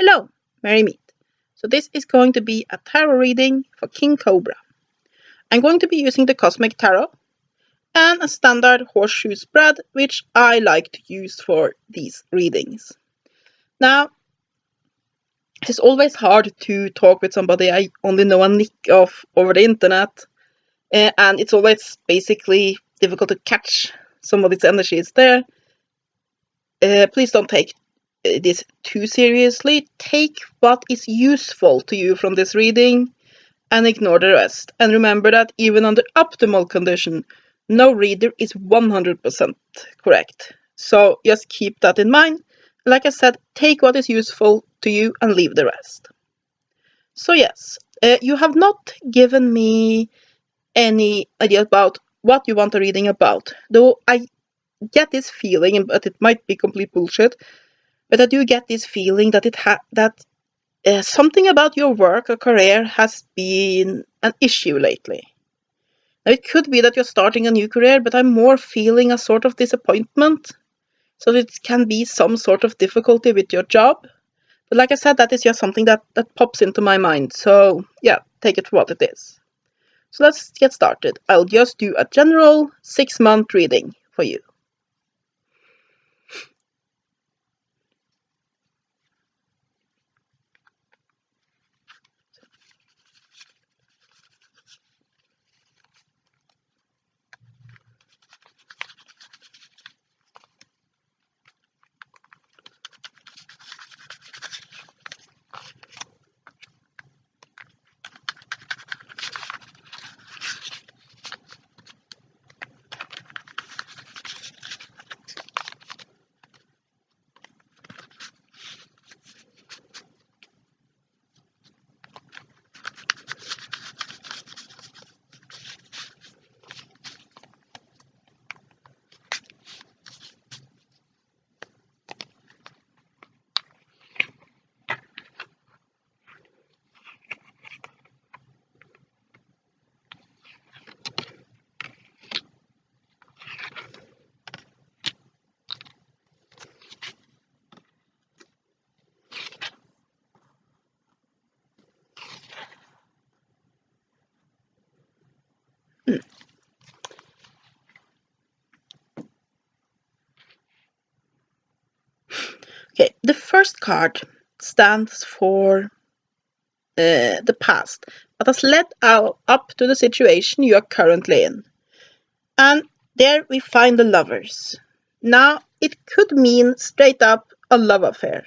Hello, Merry Meet. So this is going to be a tarot reading for King Kobra. I'm going to be using the Cosmic Tarot and a standard horseshoe spread, which I like to use for these readings. Now, it's always hard to talk with somebody I only know a nick of over the internet, and it's always basically difficult to catch somebody's energies there. Please don't take this too seriously. Take what is useful to you from this reading and ignore the rest. And remember that even under optimal condition, no reader is 100% correct. So just keep that in mind. Like I said, take what is useful to you and leave the rest. So yes, you have not given me any idea about what you want a reading about, though I get this feeling, but it might be complete bullshit, but I do get this feeling that something about your work or career has been an issue lately. Now, it could be that you're starting a new career, but I'm more feeling a sort of disappointment. So it can be some sort of difficulty with your job. But like I said, that is just something that pops into my mind. So yeah, take it for what it is. So let's get started. I'll just do a general 6-month reading for you. Okay, the first card stands for the past, but has led up to the situation you are currently in. And there we find the lovers. Now, it could mean straight up a love affair.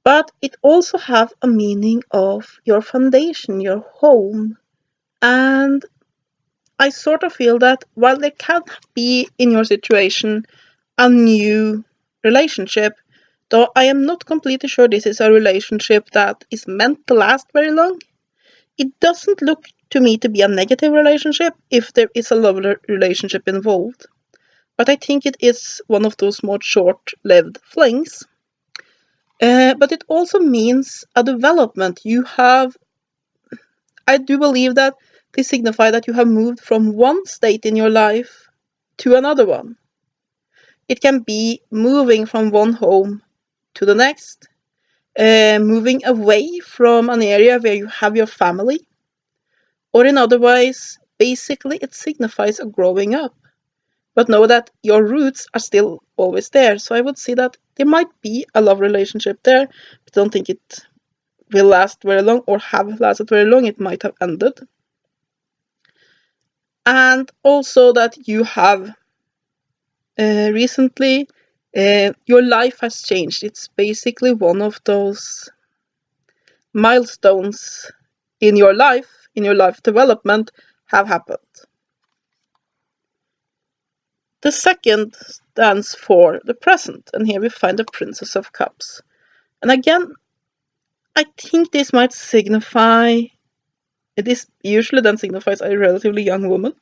But it also have a meaning of your foundation, your home. And I sort of feel that while there can be in your situation a new relationship, though I am not completely sure this is a relationship that is meant to last very long, it doesn't look to me to be a negative relationship if there is a love relationship involved. But I think it is one of those more short-lived flings. But it also means a development. I do believe that this signifies that you have moved from one state in your life to another one. It can be moving from one home to the next, moving away from an area where you have your family, or in other ways, basically it signifies a growing up. But know that your roots are still always there. So I would say that there might be a love relationship there, but I don't think it will last very long or have lasted very long. It might have ended. And also that you have recently, your life has changed. It's basically one of those milestones in your life development have happened. The second stands for the present, and here we find the Princess of Cups. And again, I think this might signify, this usually then signifies a relatively young woman.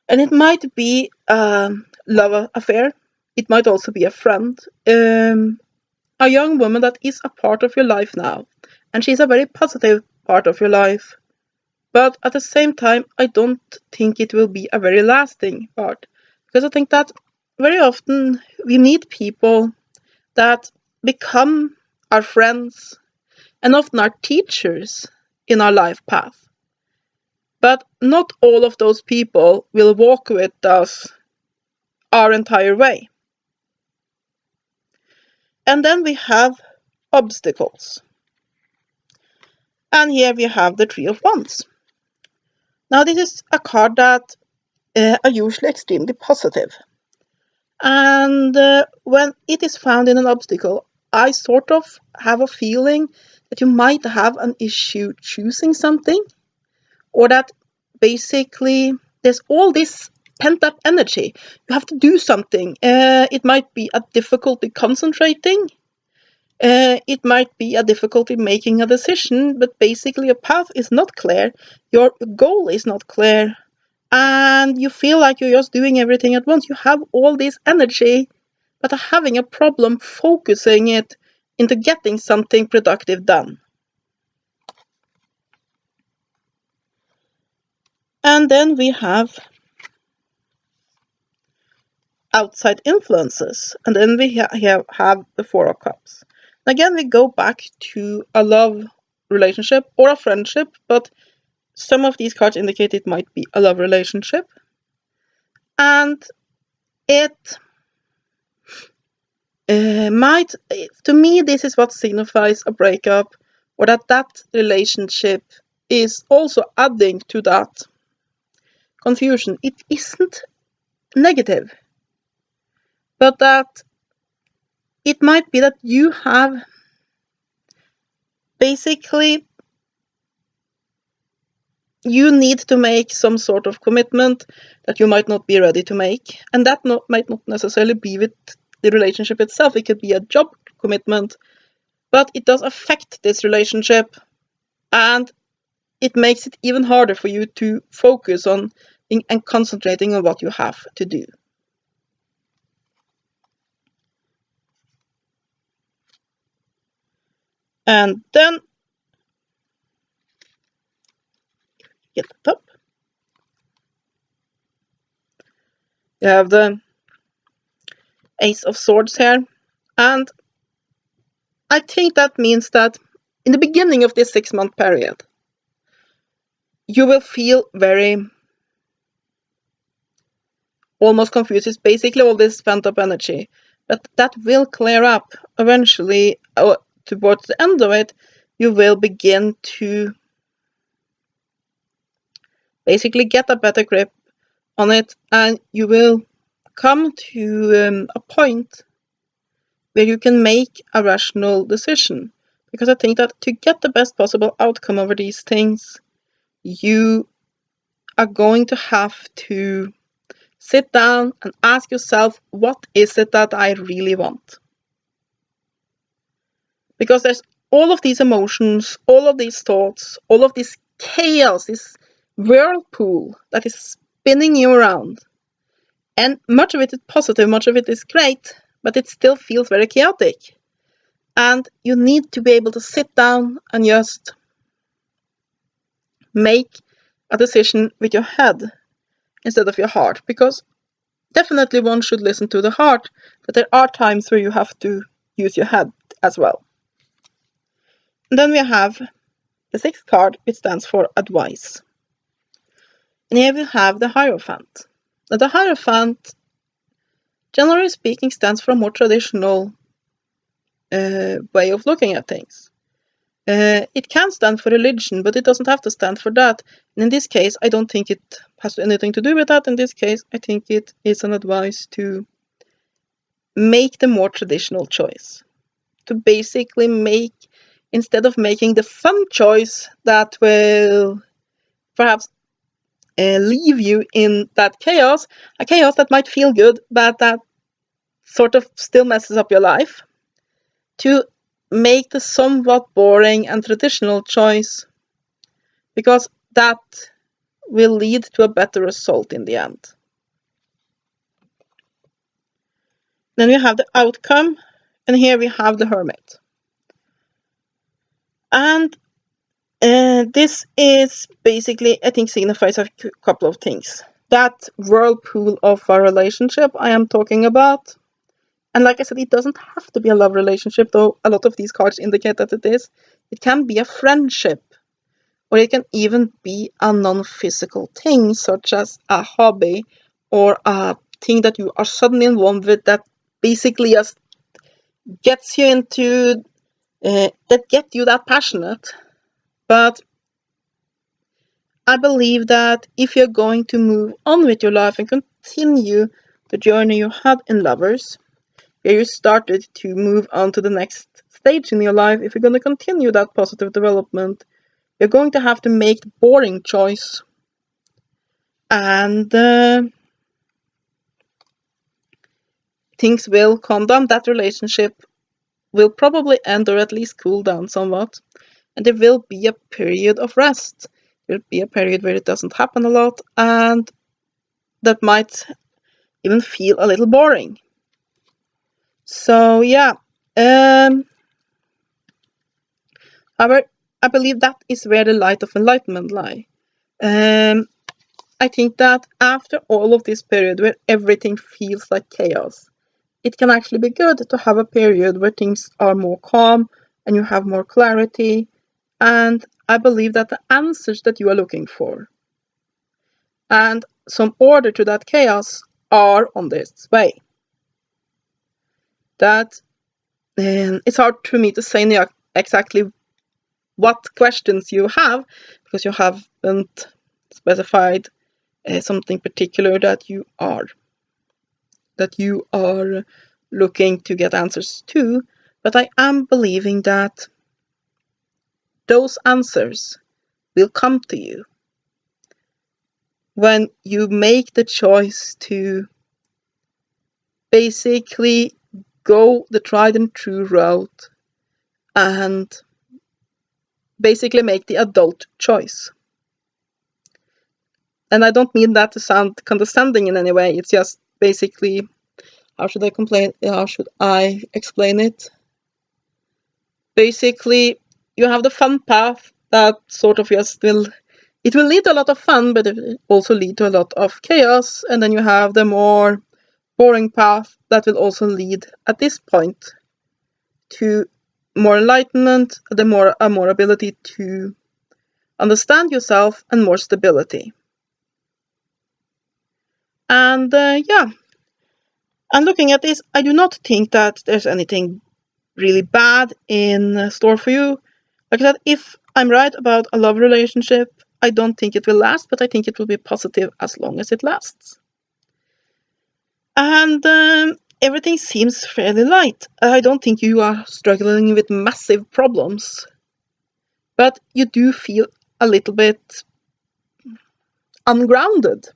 And it might be a love affair. It might also be a friend. A young woman that is a part of your life now. And she's a very positive part of your life. But at the same time, I don't think it will be a very lasting part. Because I think that very often we meet people that become our friends, and often our teachers in our life path. But not all of those people will walk with us our entire way. And then we have obstacles. And here we have the Three of Wands. Now this is a card that are usually extremely positive. And when it is found in an obstacle, I sort of have a feeling that you might have an issue choosing something, or that basically there's all this pent up energy. You have to do something. It might be a difficulty concentrating. It might be a difficulty making a decision, but basically your path is not clear, your goal is not clear, and you feel like you're just doing everything at once. You have all this energy, but are having a problem focusing it into getting something productive done. And then we have outside influences, and then we have the Four of Cups. Again, we go back to a love relationship or a friendship, but some of these cards indicate it might be a love relationship. And it might, to me, this is what signifies a breakup, or that relationship is also adding to that confusion. It isn't negative, but that it might be that you have basically, you need to make some sort of commitment that you might not be ready to make, and that might not necessarily be with the relationship itself. It could be a job commitment, but it does affect this relationship, and it makes it even harder for you to focus on and concentrating on what you have to do. And then get the top. You have the Ace of Swords here, and I think that means that in the beginning of this 6-month period, you will feel very almost confused. It's basically all this pent up energy, but that will clear up eventually. Towards the end of it, you will begin to basically get a better grip on it, and you will come to a point where you can make a rational decision. Because I think that to get the best possible outcome over these things, you are going to have to sit down and ask yourself, what is it that I really want? Because there's all of these emotions, all of these thoughts, all of this chaos, this whirlpool that is spinning you around. And much of it is positive, much of it is great, but it still feels very chaotic. And you need to be able to sit down and just make a decision with your head instead of your heart. Because definitely one should listen to the heart, but there are times where you have to use your head as well. And then we have the 6th card, which stands for advice. And here we have the Hierophant. Now, the Hierophant, generally speaking, stands for a more traditional way of looking at things. It can stand for religion, but it doesn't have to stand for that. And in this case, I don't think it has anything to do with that. In this case, I think it is an advice to make the more traditional choice. To basically make, instead of making the fun choice that will perhaps leave you in that chaos, a chaos that might feel good, but that sort of still messes up your life, to make the somewhat boring and traditional choice, because that will lead to a better result in the end. Then we have the outcome, and here we have the Hermit. And this is basically, I think, signifies a couple of things. That whirlpool of a relationship I am talking about And like I said, it doesn't have to be a love relationship, though a lot of these cards indicate that it is. It can be a friendship, or it can even be a non-physical thing, such as a hobby or a thing that you are suddenly involved with that basically just gets you into, that get you that passionate. But I believe that if you're going to move on with your life and continue the journey you had in Lovers, where you started to move on to the next stage in your life, if you're going to continue that positive development, you're going to have to make the boring choice. And things will calm down. That relationship will probably end or at least cool down somewhat. And there will be a period of rest. There will be a period where it doesn't happen a lot, and that might even feel a little boring. So yeah, however, I believe that is where the light of enlightenment lie. I think that after all of this period where everything feels like chaos, it can actually be good to have a period where things are more calm and you have more clarity. And I believe that the answers that you are looking for and some order to that chaos are on this way. That it's hard for me to say exactly what questions you have, because you haven't specified something particular that you are looking to get answers to. But I am believing that those answers will come to you when you make the choice to basically go the tried and true route and basically make the adult choice. And I don't mean that to sound condescending in any way. It's just basically, how should I explain it? Basically, you have the fun path that sort of it will lead to a lot of fun, but it will also lead to a lot of chaos. And then you have the more boring path that will also lead at this point to more enlightenment, a more ability to understand yourself, and more stability. And yeah, and looking at this, I do not think that there's anything really bad in store for you. Like I said, if I'm right about a love relationship, I don't think it will last, but I think it will be positive as long as it lasts. And everything seems fairly light. I don't think you are struggling with massive problems, but you do feel a little bit ungrounded.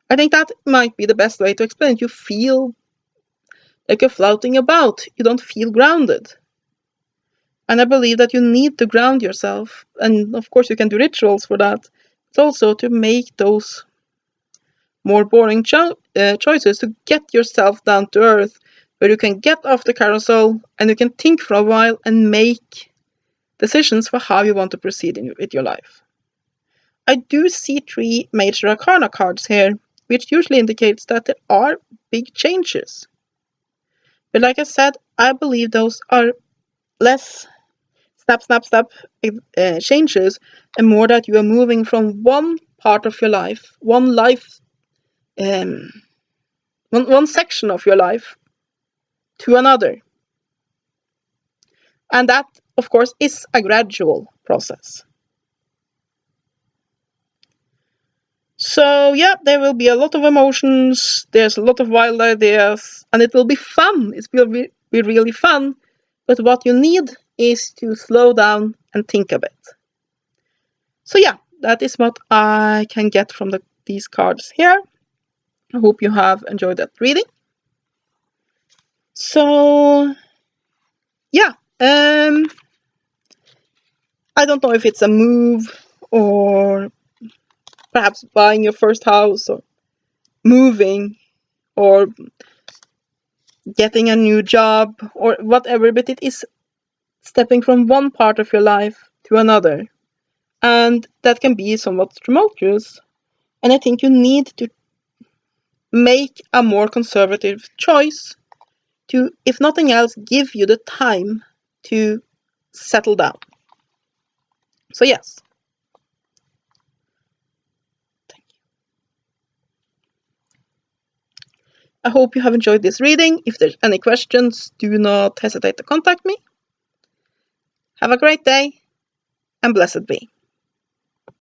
I think that might be the best way to explain it. You feel like you're floating about. You don't feel grounded. And I believe that you need to ground yourself. And of course, you can do rituals for that. But also to make those more boring choices, to get yourself down to earth, where you can get off the carousel and you can think for a while and make decisions for how you want to proceed with your life. I do see 3 major arcana cards here, which usually indicates that there are big changes. But like I said, I believe those are less snap changes, and more that you are moving from one part of your life, one section of your life to another. And that, of course, is a gradual process. So yeah, there will be a lot of emotions, there's a lot of wild ideas, and it will be fun. It will be really fun. But what you need is to slow down and think a bit. So yeah, that is what I can get from these cards here. I hope you have enjoyed that reading. So yeah, I don't know if it's a move, or perhaps buying your first house, or moving, or getting a new job, or whatever, but it is stepping from one part of your life to another. And that can be somewhat tumultuous. And I think you need to make a more conservative choice to, if nothing else, give you the time to settle down. So yes. I hope you have enjoyed this reading. If there's any questions, do not hesitate to contact me. Have a great day, and blessed be.